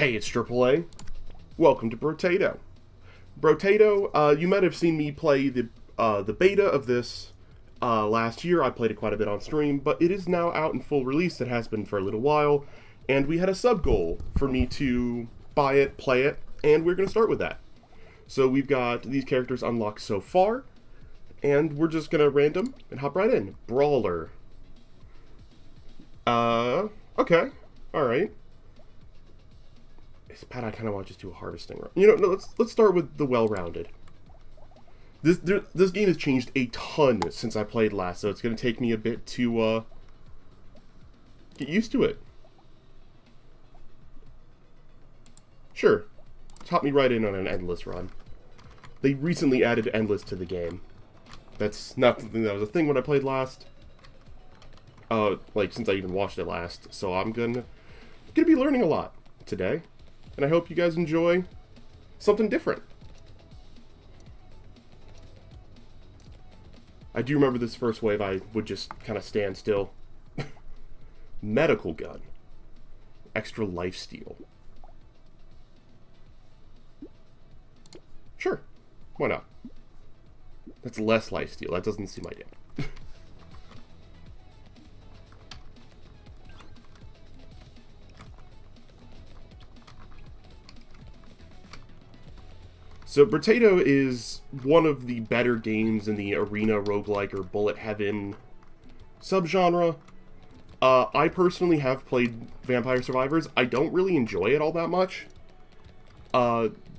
Hey, it's AAA. Welcome to Brotato. Brotato, you might have seen me play the beta of this last year. I played it quite a bit on stream, but it is now out in full release. It has been for a little while, and we had a sub-goal for me to buy it, play it, and we're going to start with that. So we've got these characters unlocked so far, and we're just going to random and hop right in. Brawler. Okay. Alright. It's bad I kind of want to just do a harvesting run. You know, no, let's start with the well-rounded. This game has changed a ton since I played last, so it's going to take me a bit to get used to it. Sure. Hop me right in on an endless run. They recently added endless to the game. That's not something that was a thing when I played last. Like, since I even watched it last. So I'm gonna be learning a lot today. And I hope you guys enjoy something different. I do remember this first wave, I would just kind of stand still. Medical gun. Extra lifesteal. Sure. Why not? That's less lifesteal. That doesn't seem ideal. So, Brotato is one of the better games in the arena roguelike or bullet heaven subgenre. I personally have played Vampire Survivors. I don't really enjoy it all that much.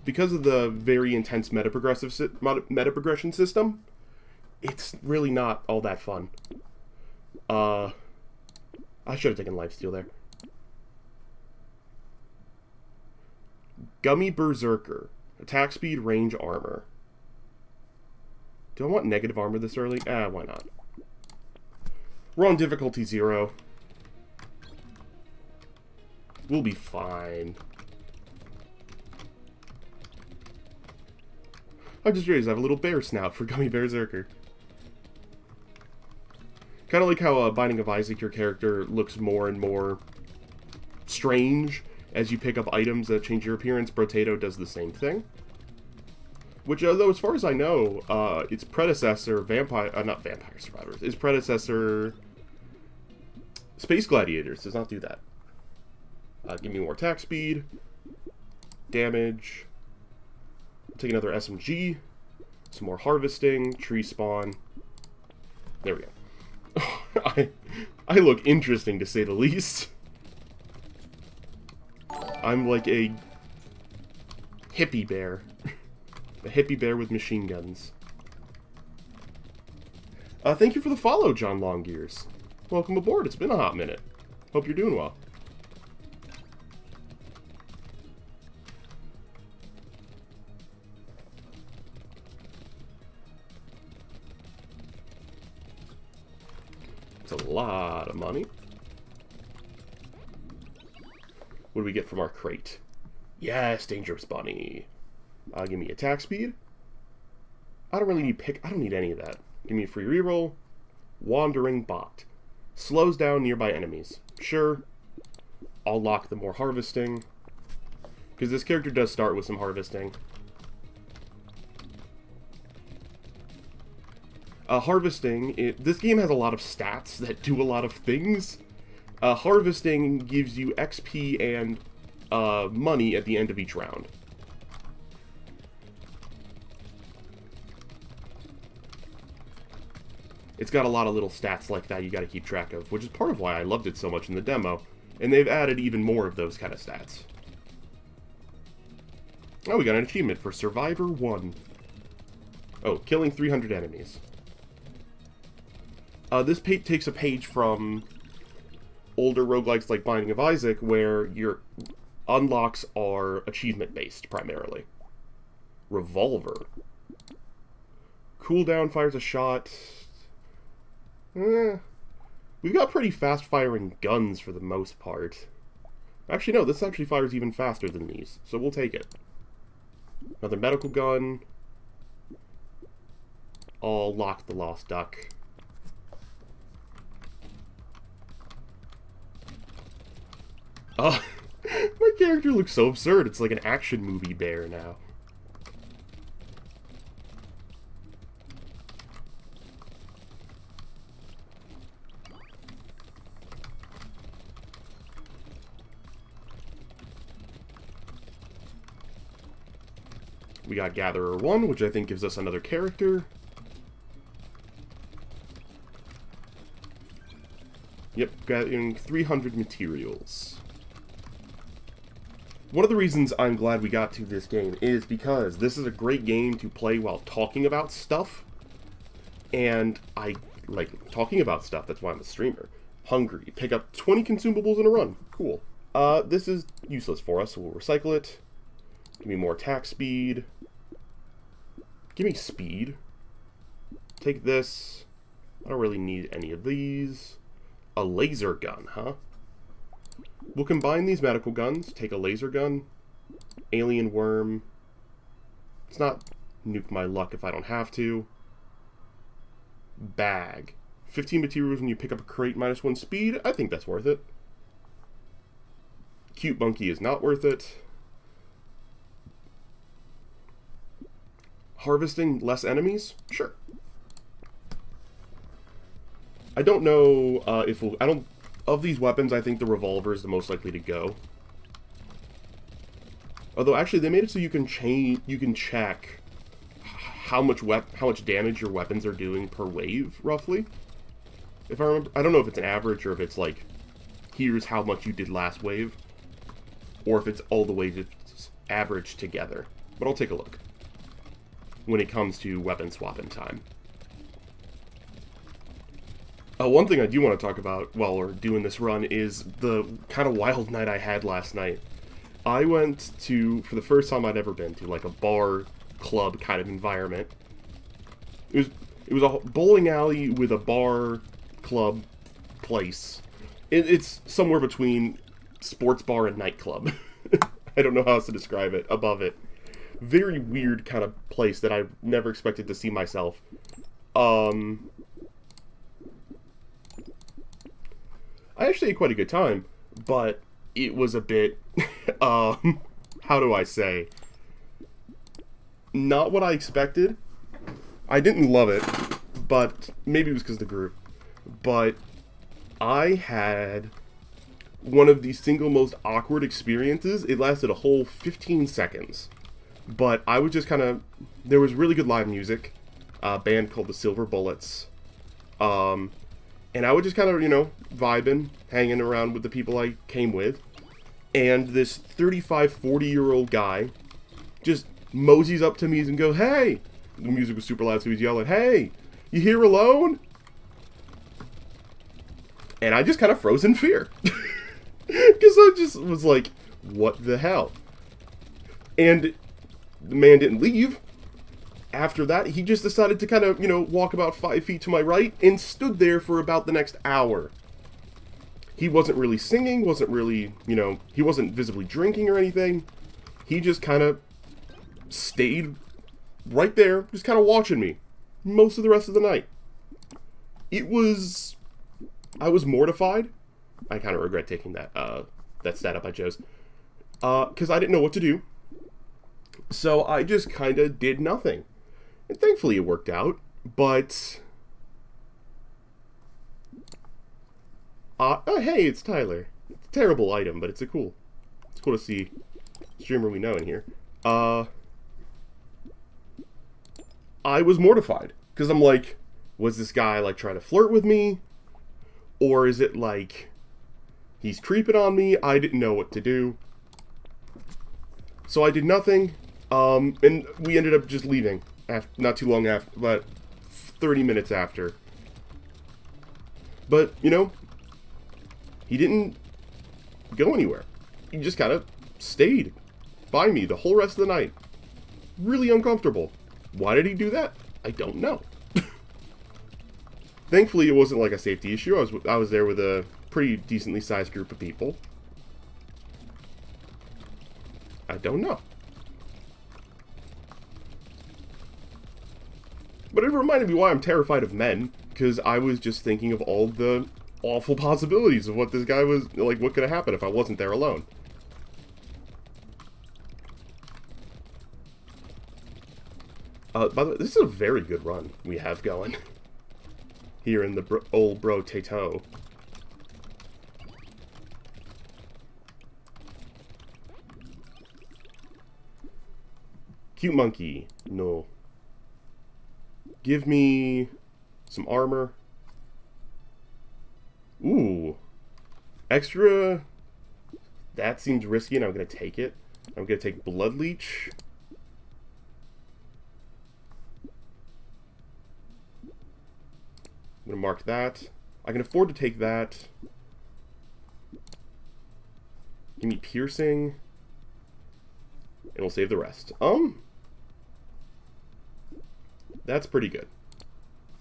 Because of the very intense meta-progression system, it's really not all that fun. I should have taken lifesteal there. Gummy Berserker. Attack speed, range, armor. Do I want negative armor this early? Why not? We're on difficulty 0. We'll be fine. I just realized I have a little bear snout for Gummy Berserker. Kind of like how Binding of Isaac, your character looks more and more strange as you pick up items that change your appearance. Brotato does the same thing. Which, though, as far as I know, its predecessor, not Vampire Survivors, its predecessor, Space Gladiators, does not do that. Give me more attack speed, damage, take another SMG, some more harvesting, tree spawn. There we go. I look interesting, to say the least. I'm like a hippie bear. A hippie bear with machine guns. Thank you for the follow, John Longgears. Welcome aboard. It's been a hot minute. Hope you're doing well. It's a lot of money. What do we get from our crate? Yes, Dangerous Bunny. Give me attack speed. I don't really need I don't need any of that. Give me a free reroll. Wandering Bot. Slows down nearby enemies. Sure. I'll lock the more harvesting. Because this character does start with some harvesting. Harvesting, this game has a lot of stats that do a lot of things. Harvesting gives you XP and money at the end of each round. It's got a lot of little stats like that you gotta keep track of, which is part of why I loved it so much in the demo. And they've added even more of those kind of stats. Oh, we got an achievement for Survivor 1. Oh, killing 300 enemies. This takes a page from older roguelikes like Binding of Isaac, where your unlocks are achievement-based, primarily. Revolver. Cooldown fires a shot. We've got pretty fast-firing guns for the most part. Actually, no, this actually fires even faster than these, so we'll take it. Another medical gun. I'll lock the Lost Duck. My character looks so absurd. It's like an action movie bear now. We got Gatherer 1, which I think gives us another character. Yep, gathering 300 materials. One of the reasons I'm glad we got to this game is because this is a great game to play while talking about stuff. And I like talking about stuff, that's why I'm a streamer. Hungry, pick up 20 consumables in a run. Cool. This is useless for us, so we'll recycle it. Give me more attack speed. Give me speed. Take this. I don't really need any of these. A laser gun, huh? We'll combine these medical guns. Take a laser gun. Alien worm. Let's not nuke my luck if I don't have to. Bag. 15 materials when you pick up a crate, -1 speed. I think that's worth it. Cute monkey is not worth it. Harvesting less enemies? Sure. I don't know if we'll... Of these weapons, I think the revolver is the most likely to go. Although, actually, they made it so you can check how much damage your weapons are doing per wave, roughly. If I remember... I don't know if it's an average or if it's like, here's how much you did last wave. Or if it's all the waves averaged together. But I'll take a look when it comes to weapon swapping time. One thing I do want to talk about while we're doing this run is the kind of wild night I had last night. I went to, for the first time I'd ever been to, like a bar, club kind of environment. It was a bowling alley with a bar, club, place. It's somewhere between sports bar and nightclub. I don't know how else to describe it, above it. Very weird kind of place that I never expected to see myself. I actually had quite a good time, but it was a bit, how do I say, not what I expected. I didn't love it, but maybe it was because of the group, but I had one of the single most awkward experiences. It lasted a whole 15 seconds, but I was just kind of, there was really good live music, a band called the Silver Bullets, and I was just kind of, you know, vibing, hanging around with the people I came with. And this 35, 40-year-old guy just moseys up to me and goes, "Hey!" The music was super loud, so he's yelling, "Hey! You here alone?" And I just kind of froze in fear. Because I just was like, what the hell? And the man didn't leave. After that, he just decided to kind of, you know, walk about 5 feet to my right and stood there for about the next hour. He wasn't really singing, wasn't really, you know, he wasn't visibly drinking or anything. He just kind of stayed right there, just kind of watching me most of the rest of the night. It was... I was mortified. I kind of regret taking that, that setup I chose. Because I didn't know what to do. So I just kind of did nothing. And thankfully it worked out, but... oh, hey, it's Tyler. It's a terrible item, but it's cool to see a streamer we know in here. I was mortified, because I'm like, was this guy, like, trying to flirt with me? Or is it, like, he's creeping on me? I didn't know what to do. So I did nothing, and we ended up just leaving. Not too long after, but 30 minutes after. But, you know, he didn't go anywhere. He just kind of stayed by me the whole rest of the night. Really uncomfortable. Why did he do that? I don't know. Thankfully, it wasn't like a safety issue. I was there with a pretty decently sized group of people. I don't know. But it reminded me why I'm terrified of men, because I was just thinking of all the awful possibilities of what this guy was, like, what could have happened if I wasn't there alone. By the way, this is a very good run we have going here in the old Brotato. Cute monkey. No. Give me some armor. Ooh. Extra. That seems risky, and I'm going to take it. I'm going to take Blood Leech. I'm going to mark that. I can afford to take that. Give me Piercing. And we'll save the rest. That's pretty good.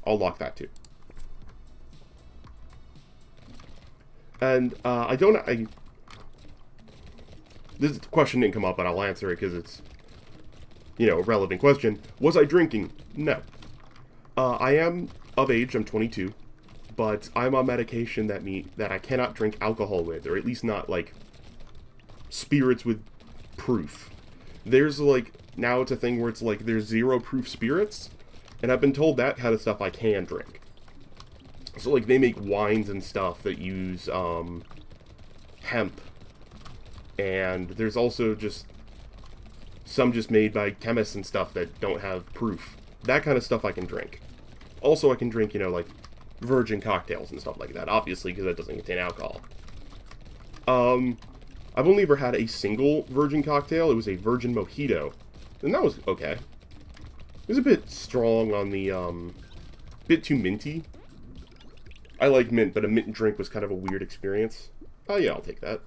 I'll lock that too. And this question didn't come up, but I'll answer it because it's, you know, a relevant question. Was I drinking? No. I am of age. I'm 22, but I'm on medication that I cannot drink alcohol with, or at least not like spirits with proof. There's like, now it's a thing where it's like there's 0 proof spirits, and I've been told that kind of stuff I can drink. So like they make wines and stuff that use hemp, and there's also just some just made by chemists and stuff that don't have proof. That kind of stuff I can drink. Also I can drink, you know, like virgin cocktails and stuff like that, obviously, because that doesn't contain alcohol. I've only ever had a single virgin cocktail. It was a virgin mojito, and that was okay. It was a bit strong on the, bit too minty. I like mint, but a mint drink was kind of a weird experience. Oh yeah, I'll take that.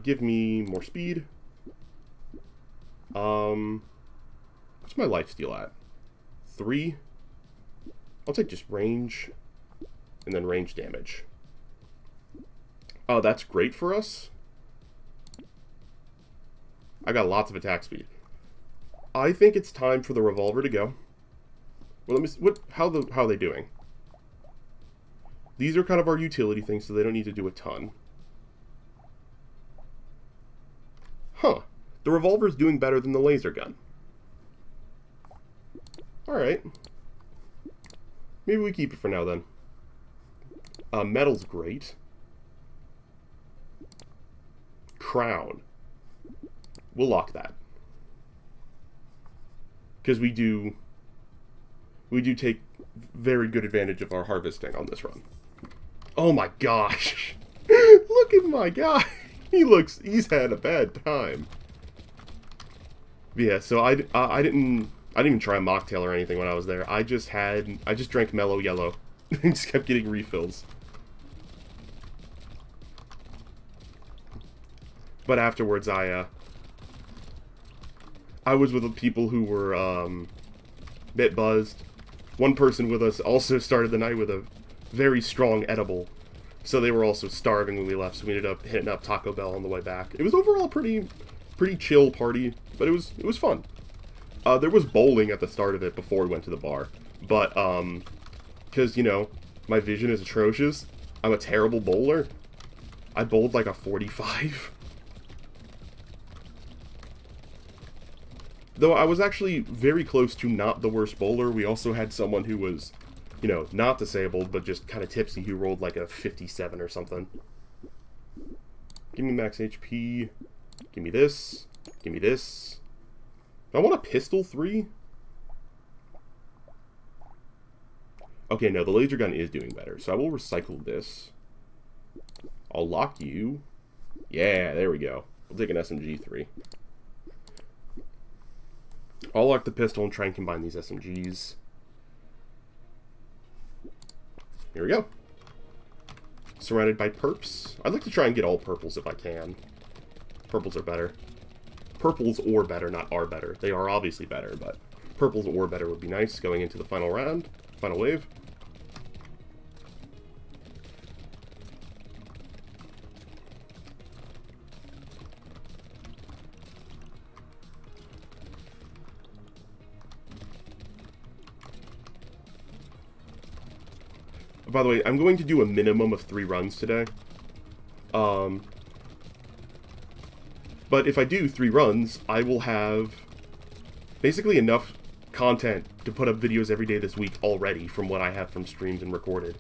Give me more speed. What's my lifesteal at? 3? I'll take just range, and then range damage. Oh, that's great for us. I got lots of attack speed. I think it's time for the revolver to go. Well, let me see, how are they doing? These are kind of our utility things, so they don't need to do a ton. Huh. The revolver's doing better than the laser gun. Alright. Maybe we keep it for now, then. Metal's great. Crown. We'll lock that. Because we do take very good advantage of our harvesting on this run. Oh my gosh. Look at my guy. He's had a bad time. Yeah, so I didn't even try a mocktail or anything when I was there. I just drank mellow yellow and just kept getting refills. But afterwards I was with the people who were a bit buzzed. One person with us also started the night with a very strong edible, so they were also starving when we left, so we ended up hitting up Taco Bell on the way back. It was overall pretty chill party, but it was fun. There was bowling at the start of it before we went to the bar, but because, you know, my vision is atrocious, I'm a terrible bowler. I bowled like a 45. Though I was actually very close to not the worst bowler. We also had someone who was, you know, not disabled, but just kind of tipsy, who rolled like a 57 or something. Give me max HP. Give me this. Give me this. Do I want a pistol 3? Okay, no, the laser gun is doing better, so I will recycle this. I'll lock you. Yeah, there we go. We'll take an SMG 3. I'll lock the pistol and try and combine these SMGs. Here we go. Surrounded by perps. I'd like to try and get all purples if I can. Purples are better. Purples or better, not are better. They are obviously better, but purples or better would be nice going into the final round, final wave. By the way, I'm going to do a minimum of 3 runs today. But if I do 3 runs, I will have basically enough content to put up videos every day this week already from what I have from streams and recorded.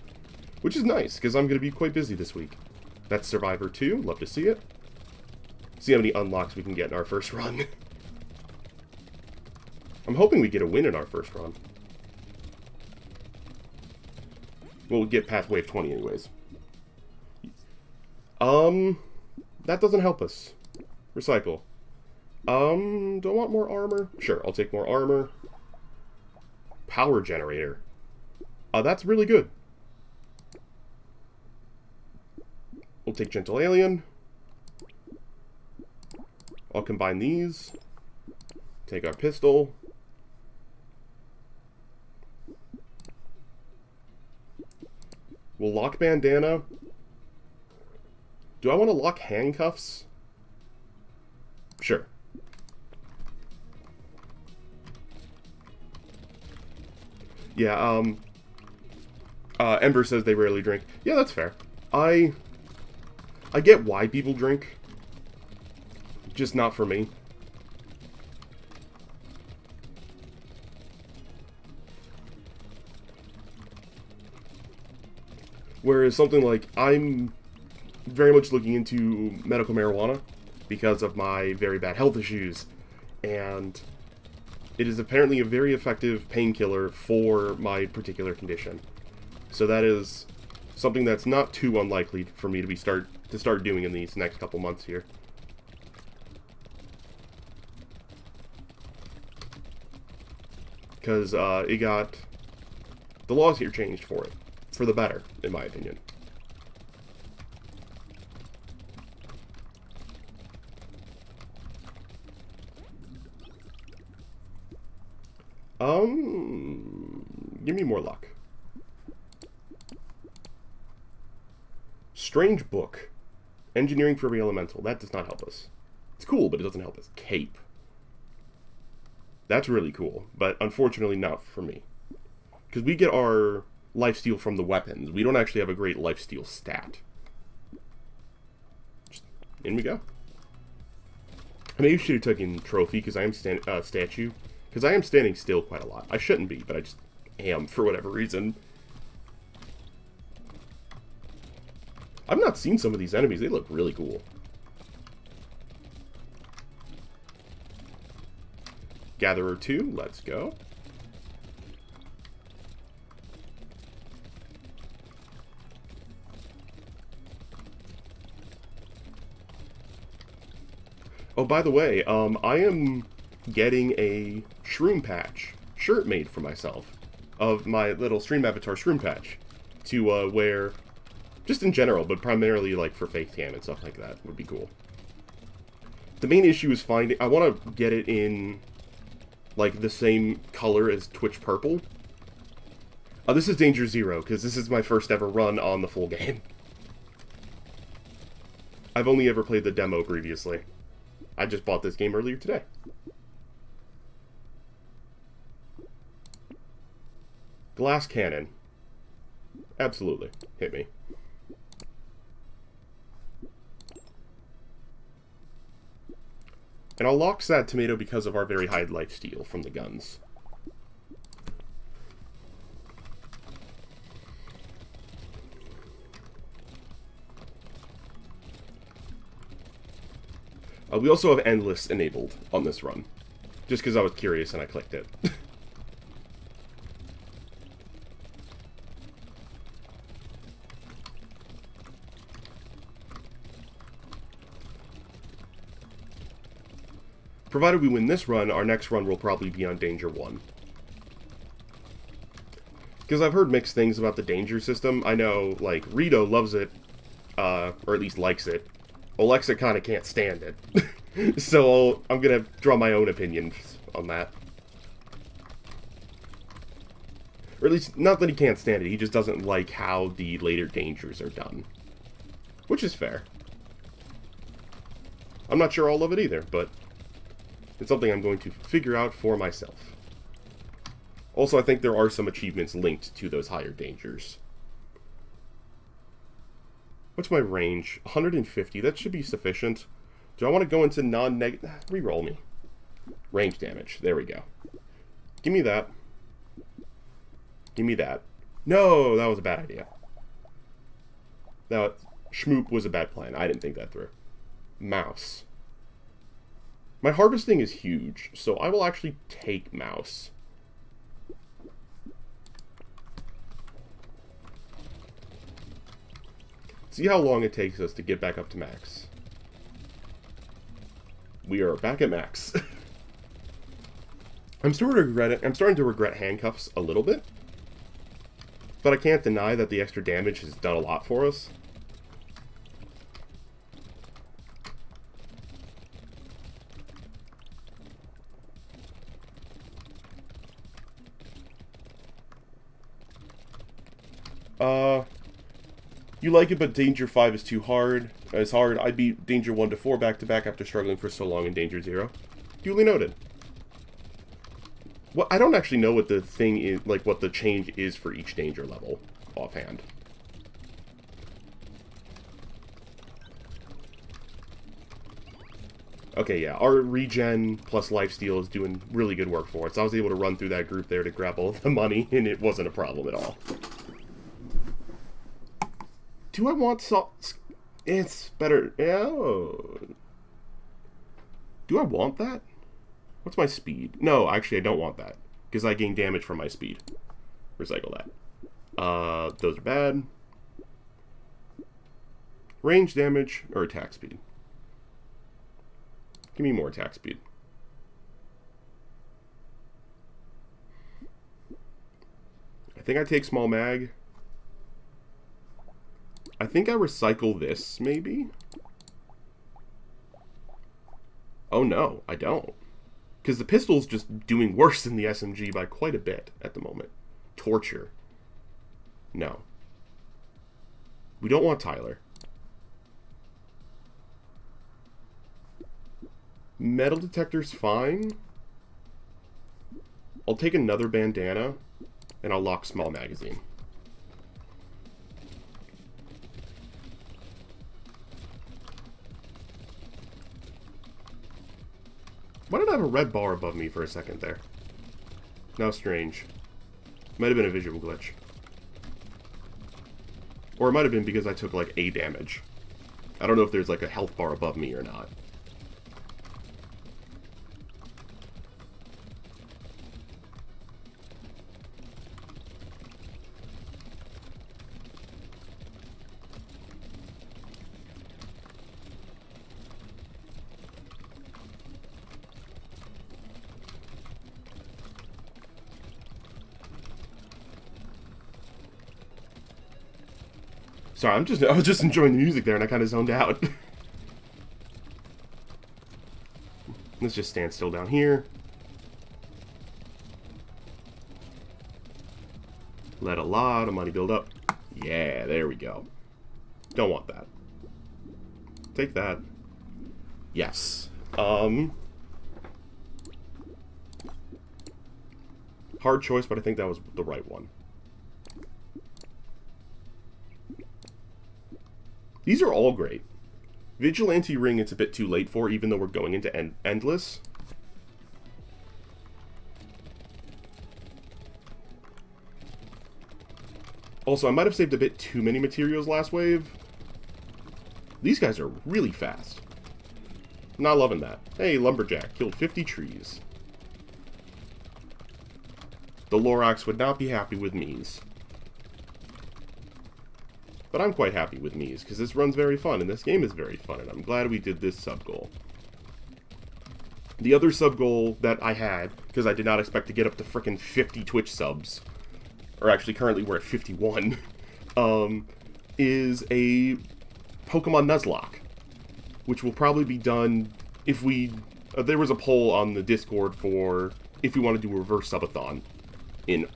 Which is nice, because I'm going to be quite busy this week. That's Survivor 2. Love to see it. See how many unlocks we can get in our first run. I'm hoping we get a win in our first run. We'll get past wave 20 anyways. That doesn't help us. Recycle. Do I want more armor? Sure, I'll take more armor. Power generator. That's really good. We'll take Gentle Alien. I'll combine these. Take our pistol. We'll lock bandana. Do I want to lock handcuffs? Sure. Yeah, Ember says they rarely drink. Yeah, that's fair. I get why people drink. Just not for me. Whereas something like, I'm very much looking into medical marijuana because of my very bad health issues. And it is apparently a very effective painkiller for my particular condition. So that is something that's not too unlikely for me to start doing in these next couple months here. Because the laws here changed for it. For the better, in my opinion. Give me more luck. Strange book. Engineering for re-elemental. That does not help us. It's cool, but it doesn't help us. Cape. That's really cool, but unfortunately not for me. Because we get our lifesteal from the weapons. We don't actually have a great lifesteal stat. In we go. I maybe should have taken trophy because I am statue. Because I am standing still quite a lot. I shouldn't be, but I just am for whatever reason. I've not seen some of these enemies. They look really cool. Gatherer 2, let's go. Oh, by the way, I am getting a shroom patch shirt made for myself of my little stream avatar shroom patch to wear just in general, but primarily like for fake tan and stuff like that would be cool. The main issue is finding, I want to get it in like the same color as Twitch Purple. This is Danger Zero because this is my first ever run on the full game. I've only ever played the demo previously. I just bought this game earlier today. Glass cannon. Absolutely. Hit me. And I'll lock that tomato because of our very high lifesteal from the guns. We also have Endless enabled on this run. Just because I was curious and I clicked it. Provided we win this run, our next run will probably be on Danger 1. Because I've heard mixed things about the Danger system. I know, like, Rito loves it, or at least likes it. Alexa kind of can't stand it. So I'm going to draw my own opinions on that. Or at least, not that he can't stand it, he just doesn't like how the later Dangers are done. Which is fair. I'm not sure I'll love it either, but it's something I'm going to figure out for myself. Also, I think there are some achievements linked to those higher Dangers. What's my range? 150. That should be sufficient. Do I want to go into non-negative? Reroll me. Range damage. There we go. Give me that. Give me that. No, that was a bad idea. That schmoop was a bad plan. I didn't think that through. Mouse. My harvesting is huge, so I will actually take mouse. See how long it takes us to get back up to max. We are back at max. I'm starting to regret handcuffs a little bit. But I can't deny that the extra damage has done a lot for us. You like it, but Danger 5 is too hard. It's hard. I beat Danger 1 to 4 back-to-back after struggling for so long in Danger 0. Duly noted. Well, I don't actually know what the thing is, like what the change is for each Danger level, offhand. Okay, yeah, our regen plus lifesteal is doing really good work for us. I was able to run through that group there to grab all the money, and it wasn't a problem at all. Do I want salt? It's better. Oh. Do I want that? What's my speed? No, actually, I don't want that. Because I gain damage from my speed. Recycle that. Those are bad. Range damage or attack speed. Give me more attack speed. I think I take small mag. I think I recycle this, maybe? Oh no, I don't. Because the pistol's just doing worse than the SMG by quite a bit at the moment. Torture. No. We don't want Tyler. Metal detector's fine. I'll take another bandana, and I'll lock small magazine. Why did I have a red bar above me for a second there? Now strange. Might have been a visual glitch. Or it might have been because I took like A damage. I don't know if there's like a health bar above me or not. Sorry, I was just enjoying the music there and I kind of zoned out. Let's just stand still down here. Let a lot of money build up. Yeah, there we go. Don't want that. Take that. Yes. Hard choice, but I think that was the right one. These are all great. Vigilante Ring it's a bit too late for, even though we're going into Endless. Also, I might have saved a bit too many materials last wave. These guys are really fast. Not loving that. Hey, Lumberjack, killed 50 trees. The Lorax would not be happy with Mies. But I'm quite happy with Mies, because this run's very fun, and this game is very fun, and I'm glad we did this sub-goal. The other sub-goal that I had, because I did not expect to get up to frickin' 50 Twitch subs, or actually currently we're at 51, is a Pokemon Nuzlocke, which will probably be done if we... there was a poll on the Discord for if we want to do a reverse subathon in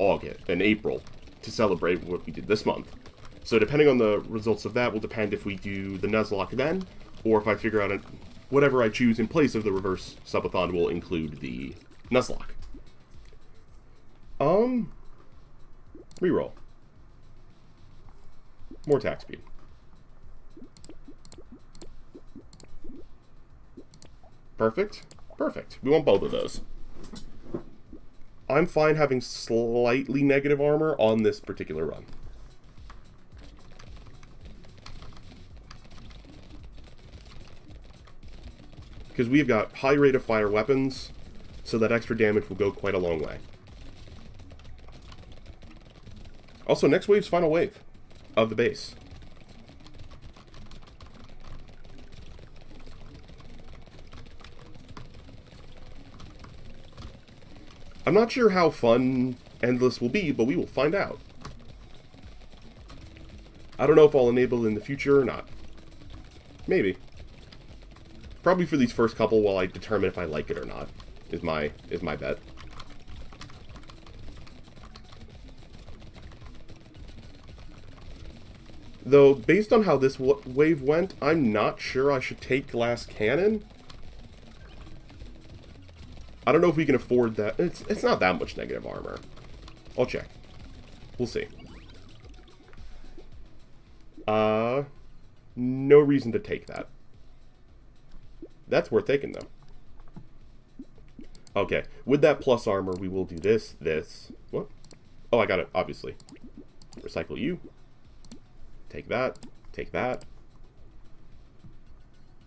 April, to celebrate what we did this month. So depending on the results of that will depend if we do the Nuzlocke then, or if I figure out whatever I choose in place of the reverse subathon will include the Nuzlocke. Reroll. More attack speed. Perfect. Perfect. We want both of those. I'm fine having slightly negative armor on this particular run. Because we've got high rate of fire weapons, so that extra damage will go quite a long way. Also, next wave's final wave of the base. I'm not sure how fun Endless will be, but we will find out. I don't know if I'll enable it in the future or not. Maybe. Probably for these first couple while I determine if I like it or not, is my bet. Though, based on how this wave went, I'm not sure I should take Glass Cannon. I don't know if we can afford that. It's not that much negative armor. I'll check. We'll see. No reason to take that. That's worth taking, though. Okay. With that plus armor, we will do this. What? Oh, I got it, obviously. Recycle you. Take that. Take that.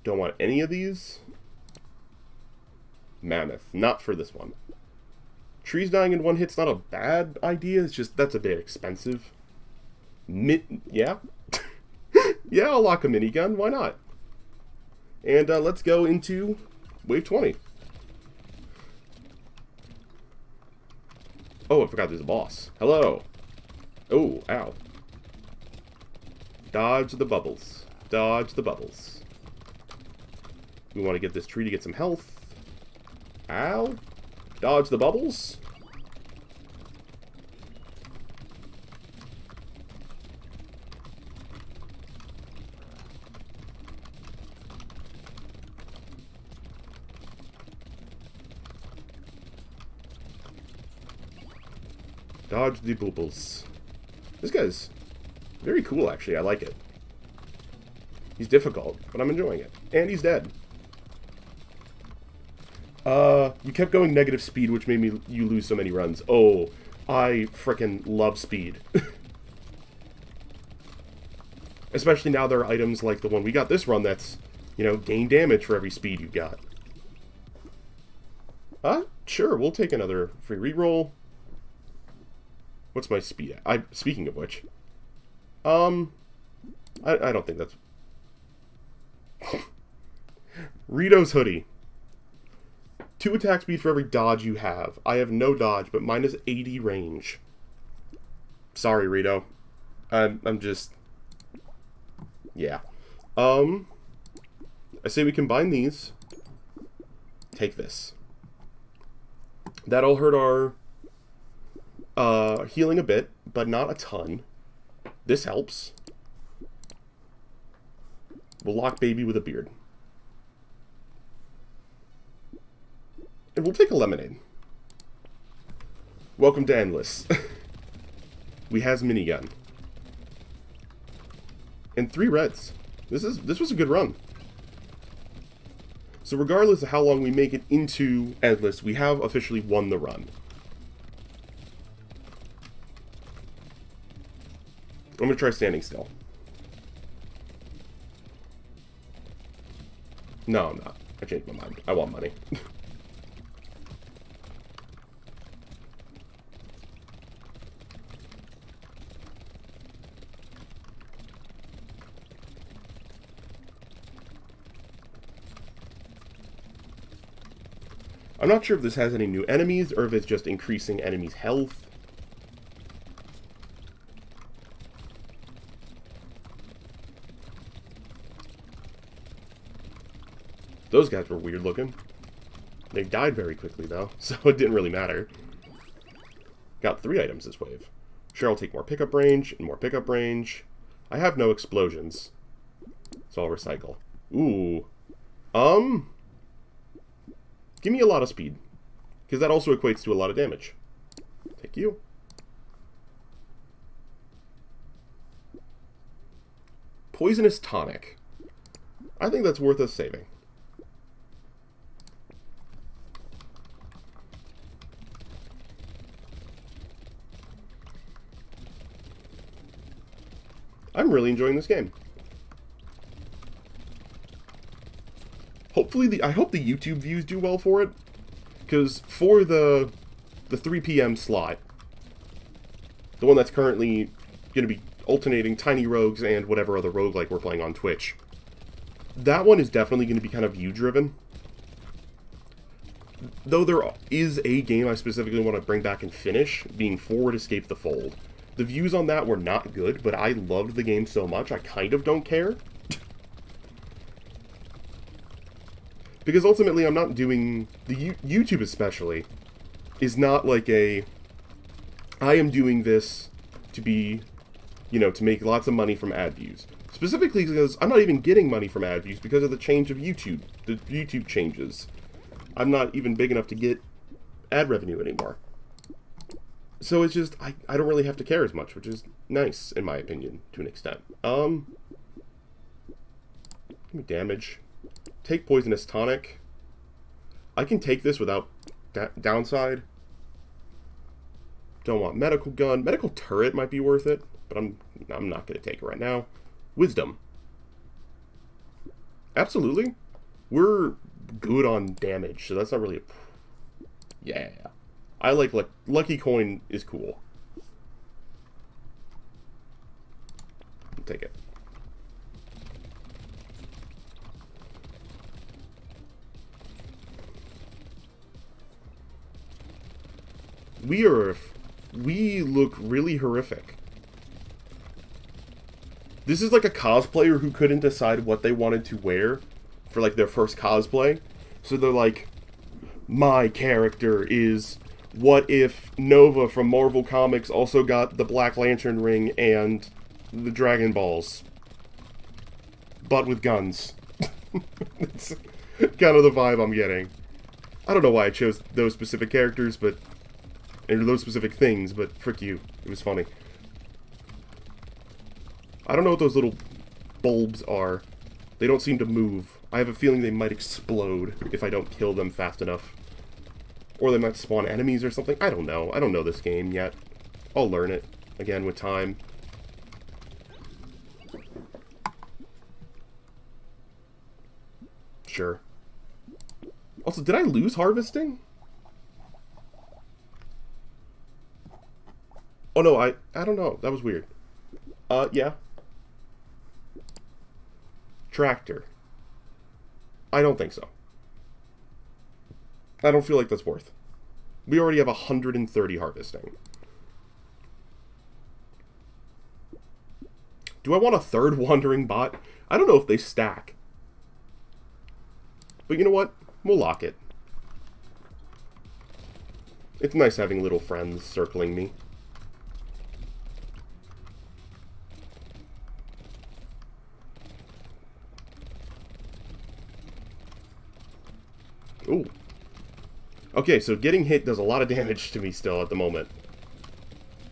Don't want any of these. Mammoth. Not for this one. Trees dying in one hit's not a bad idea. It's just, that's a bit expensive. Yeah? Yeah, I'll lock a minigun. Why not? And let's go into Wave 20. Oh, I forgot there's a boss. Hello. Oh, ow. Dodge the bubbles. Dodge the bubbles. We want to get this tree to get some health. Ow. Dodge the bubbles. Dodge the bubbles. This guy's very cool, actually. I like it. He's difficult, but I'm enjoying it. And he's dead. You kept going negative speed, which made you lose so many runs. Oh, I frickin' love speed. Especially now there are items like the one we got this run that's, you know, gain damage for every speed you got. Sure, we'll take another free reroll. What's my speed at? Speaking of which, I don't think that's... Rito's hoodie. 2 attack speed for every dodge you have. I have no dodge, but mine is 80 range. Sorry, Rito. I'm just... Yeah. I say we combine these. Take this. That'll hurt our... healing a bit, but not a ton. This helps. We'll lock baby with a beard. And we'll take a lemonade. Welcome to Endless. We has minigun. And 3 reds. This was a good run. So regardless of how long we make it into Endless, we have officially won the run. I'm going to try standing still. No, I'm not. I changed my mind. I want money. I'm not sure if this has any new enemies or if it's just increasing enemies' health. Those guys were weird looking. They died very quickly though, so it didn't really matter. Got 3 items this wave. Sure, I'll take more pickup range and more pickup range. I have no explosions, so I'll recycle. Ooh. Give me a lot of speed, because that also equates to a lot of damage. Thank you. Poisonous tonic. I think that's worth us saving. I'm really enjoying this game. Hopefully, I hope the YouTube views do well for it, because for the 3 p.m. slot, the one that's currently going to be alternating Tiny Rogues and whatever other roguelike we're playing on Twitch, that one is definitely going to be kind of view-driven. Though there is a game I specifically want to bring back and finish, being Forward Escape the Fold. The views on that were not good, but I loved the game so much, I kind of don't care. Because ultimately, I'm not doing... The YouTube especially is not like a... I am doing this to be... You know, to make lots of money from ad views. Specifically because I'm not even getting money from ad views because of the change of YouTube. The YouTube changes. I'm not even big enough to get ad revenue anymore. So it's just, I don't really have to care as much, which is nice, in my opinion, to an extent. Give me damage. Take Poisonous Tonic. I can take this without downside. Don't want Medical Gun. Medical Turret might be worth it, but I'm not going to take it right now. Wisdom. Absolutely. We're good on damage, so that's not really a... Yeah. I like Lucky Coin is cool. I'll take it. We look really horrific. This is like a cosplayer who couldn't decide what they wanted to wear for like their first cosplay. So they're like, my character is, what if Nova from Marvel Comics also got the Black Lantern ring and the Dragon Balls, but with guns? It's kind of the vibe I'm getting. I don't know why I chose those specific characters, but... and those specific things, but frick you. It was funny. I don't know what those little bulbs are. They don't seem to move. I have a feeling they might explode if I don't kill them fast enough. Or they might spawn enemies or something. I don't know. I don't know this game yet. I'll learn it, again, with time. Sure. Also, did I lose harvesting? Oh no, I don't know. That was weird. Yeah. Tractor. I don't think so. I don't feel like that's worth. We already have 130 harvesting. Do I want a third wandering bot? I don't know if they stack. But you know what? We'll lock it. It's nice having little friends circling me. Ooh. Okay, so getting hit does a lot of damage to me still at the moment.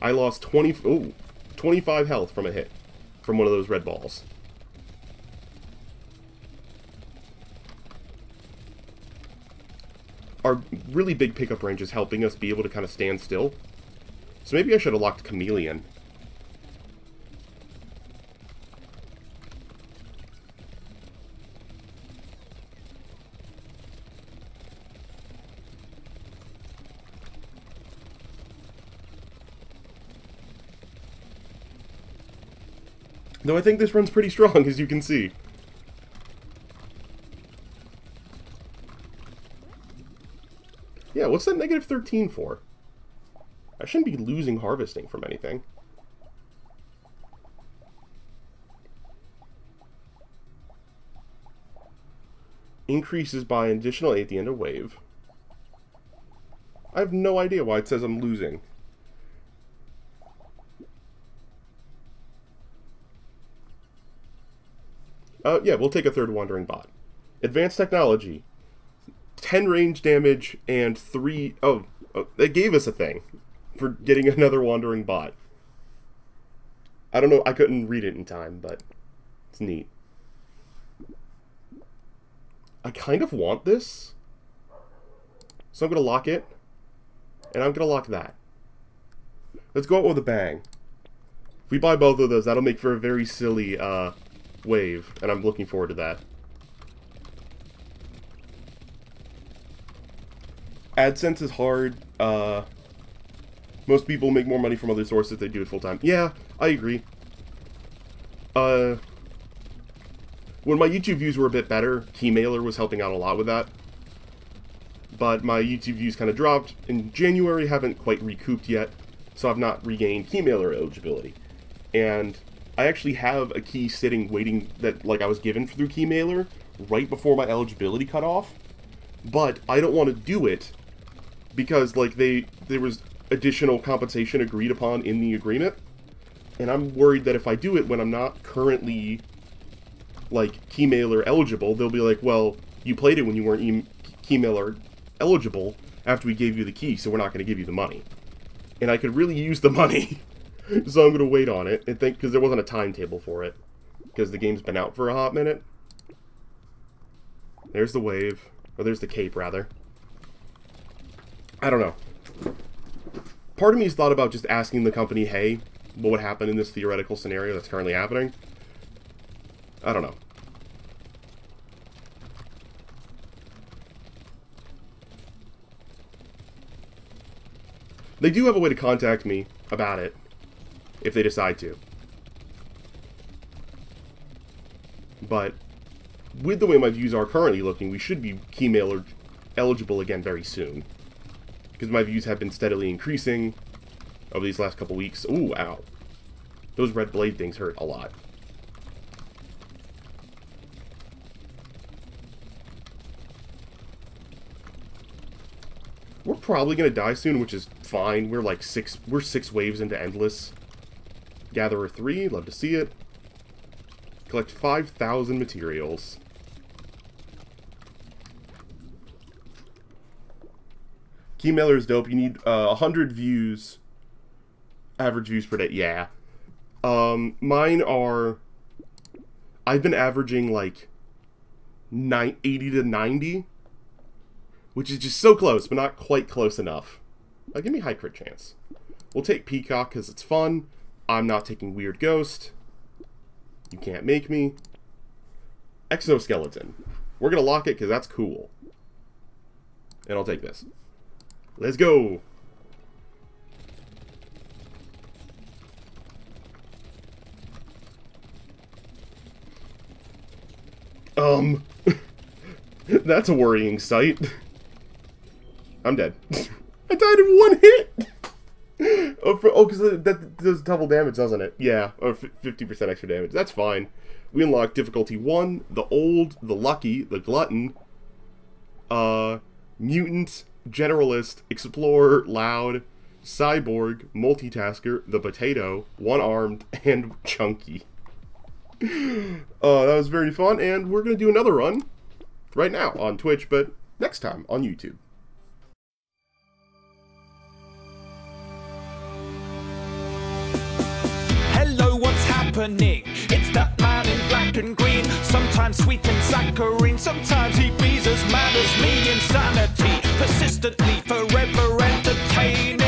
I lost 25 health from a hit from one of those red balls. Our really big pickup range is helping us be able to kind of stand still. So maybe I should have locked Chameleon. Though I think this run's pretty strong, as you can see. Yeah, what's that negative 13 for? I shouldn't be losing harvesting from anything. Increases by an additional 8 at the end of wave. I have no idea why it says I'm losing. Yeah, we'll take a third wandering bot. Advanced technology. 10 range damage and 3... Oh, they gave us a thing for getting another wandering bot. I don't know, I couldn't read it in time, but it's neat. I kind of want this. So I'm going to lock it. And I'm going to lock that. Let's go out with a bang. If we buy both of those, that'll make for a very silly, wave, and I'm looking forward to that. AdSense is hard. Most people make more money from other sources if they do it full-time. Yeah, I agree. When my YouTube views were a bit better, Keymailer was helping out a lot with that. But my YouTube views kind of dropped. In January, haven't quite recouped yet, so I've not regained Keymailer eligibility. And I actually have a key sitting waiting that, like, I was given through Keymailer right before my eligibility cut off. But I don't want to do it because, like, there was additional compensation agreed upon in the agreement. And I'm worried that if I do it when I'm not currently, like, Keymailer eligible, they'll be like, well, you played it when you weren't Keymailer eligible after we gave you the key, so we're not going to give you the money. And I could really use the money, so I'm going to wait on it, and think, because there wasn't a timetable for it, because the game's been out for a hot minute. There's the wave, or there's the cape, rather. I don't know. Part of me has thought about just asking the company, hey, what would happen in this theoretical scenario that's currently happening? I don't know. They do have a way to contact me about it, if they decide to. But with the way my views are currently looking, we should be Keymailer eligible again very soon. Because my views have been steadily increasing over these last couple weeks. Ooh, ow. Those red blade things hurt a lot. We're probably gonna die soon, which is fine. We're like we're 6 waves into Endless. Gatherer 3, love to see it. Collect 5,000 materials. Keymailer is dope. You need 100 views. Average views per day. Yeah. Mine are... I've been averaging like 80 to 90. Which is just so close, but not quite close enough. Give me high crit chance. We'll take Peacock because it's fun. I'm not taking Weird Ghost. You can't make me. Exoskeleton. We're going to lock it because that's cool. And I'll take this. Let's go! That's a worrying sight. I'm dead. I died in 1 hit! Oh, because that does double damage, doesn't it? Yeah, or 50% extra damage. That's fine. We unlock difficulty 1, the Old, the Lucky, the Glutton, Mutant, Generalist, Explorer, Loud, Cyborg, Multitasker, the Potato, One-Armed, and Chunky. That was very fun, and we're going to do another run right now on Twitch, but next time on YouTube. Hello, what's happening? It's that man in black and green. Sometimes sweet and saccharine. Sometimes he be as mad as me. Insanity, persistently, forever entertaining.